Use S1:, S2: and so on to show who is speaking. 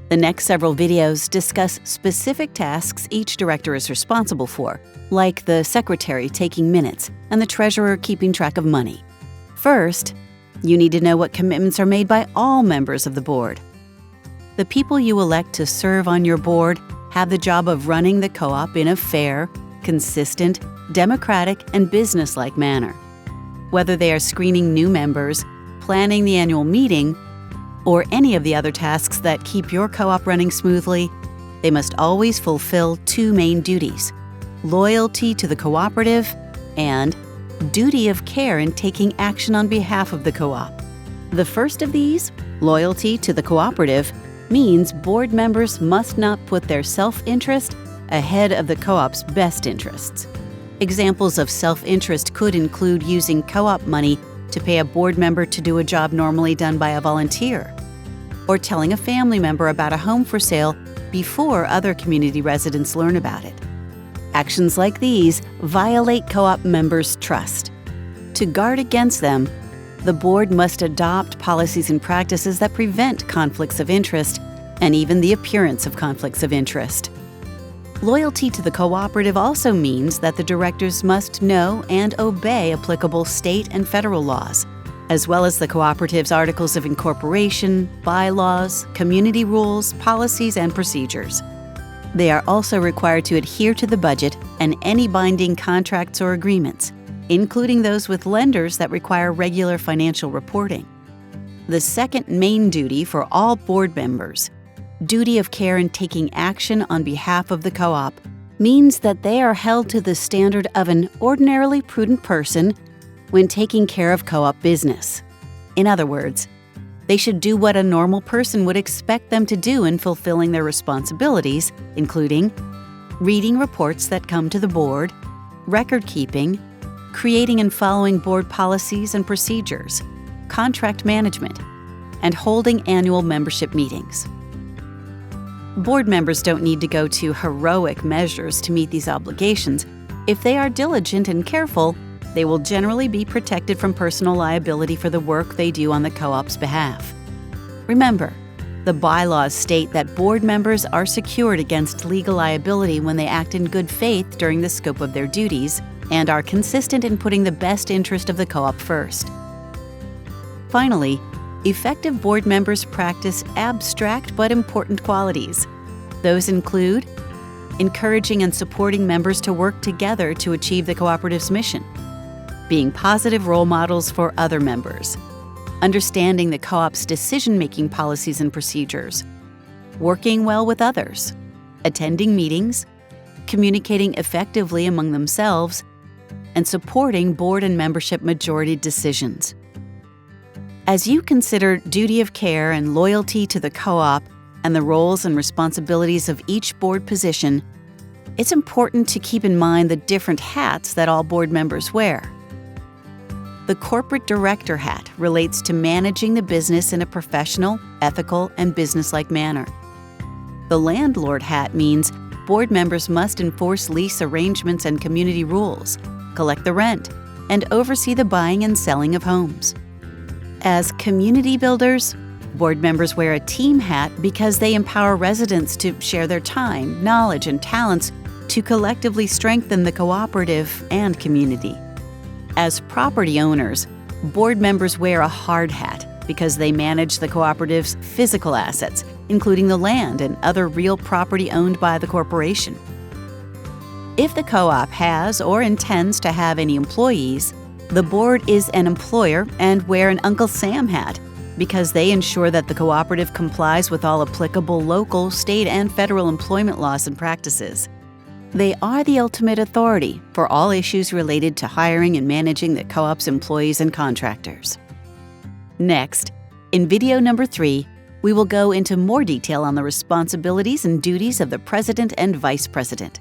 S1: The next several videos discuss specific tasks each director is responsible for, like the secretary taking minutes and the treasurer keeping track of money. First, you need to know what commitments are made by all members of the board. The people you elect to serve on your board have the job of running the co-op in a fair, consistent, democratic, and businesslike manner. Whether they are screening new members, planning the annual meeting, or any of the other tasks that keep your co-op running smoothly, they must always fulfill two main duties: loyalty to the cooperative and duty of care in taking action on behalf of the co-op. The first of these, loyalty to the cooperative, means board members must not put their self-interest ahead of the co-op's best interests. Examples of self-interest could include using co-op money to pay a board member to do a job normally done by a volunteer, or telling a family member about a home for sale before other community residents learn about it. Actions like these violate co-op members' trust. To guard against them, the board must adopt policies and practices that prevent conflicts of interest and even the appearance of conflicts of interest. Loyalty to the cooperative also means that the directors must know and obey applicable state and federal laws, as well as the cooperative's articles of incorporation, bylaws, community rules, policies, and procedures. They are also required to adhere to the budget and any binding contracts or agreements, including those with lenders that require regular financial reporting. The second main duty for all board members, duty of care in taking action on behalf of the co-op, means that they are held to the standard of an ordinarily prudent person when taking care of co-op business. In other words, they should do what a normal person would expect them to do in fulfilling their responsibilities, including reading reports that come to the board, record keeping, creating and following board policies and procedures, contract management, and holding annual membership meetings. Board members don't need to go to heroic measures to meet these obligations. If they are diligent and careful, they will generally be protected from personal liability for the work they do on the co-op's behalf. Remember, the bylaws state that board members are secured against legal liability when they act in good faith during the scope of their duties and are consistent in putting the best interest of the co-op first. Finally, effective board members practice abstract but important qualities. Those include encouraging and supporting members to work together to achieve the cooperative's mission, being positive role models for other members, understanding the co-op's decision-making policies and procedures, working well with others, attending meetings, communicating effectively among themselves, and supporting board and membership majority decisions. As you consider duty of care and loyalty to the co-op and the roles and responsibilities of each board position, it's important to keep in mind the different hats that all board members wear. The corporate director hat relates to managing the business in a professional, ethical, and businesslike manner. The landlord hat means board members must enforce lease arrangements and community rules, collect the rent, and oversee the buying and selling of homes. As community builders, board members wear a team hat because they empower residents to share their time, knowledge, and talents to collectively strengthen the cooperative and community. As property owners, board members wear a hard hat because they manage the cooperative's physical assets, including the land and other real property owned by the corporation. If the co-op has or intends to have any employees, the board is an employer and wear an Uncle Sam hat because they ensure that the cooperative complies with all applicable local, state, and federal employment laws and practices. They are the ultimate authority for all issues related to hiring and managing the co-op's employees and contractors. Next, in video number 3, we will go into more detail on the responsibilities and duties of the president and vice president.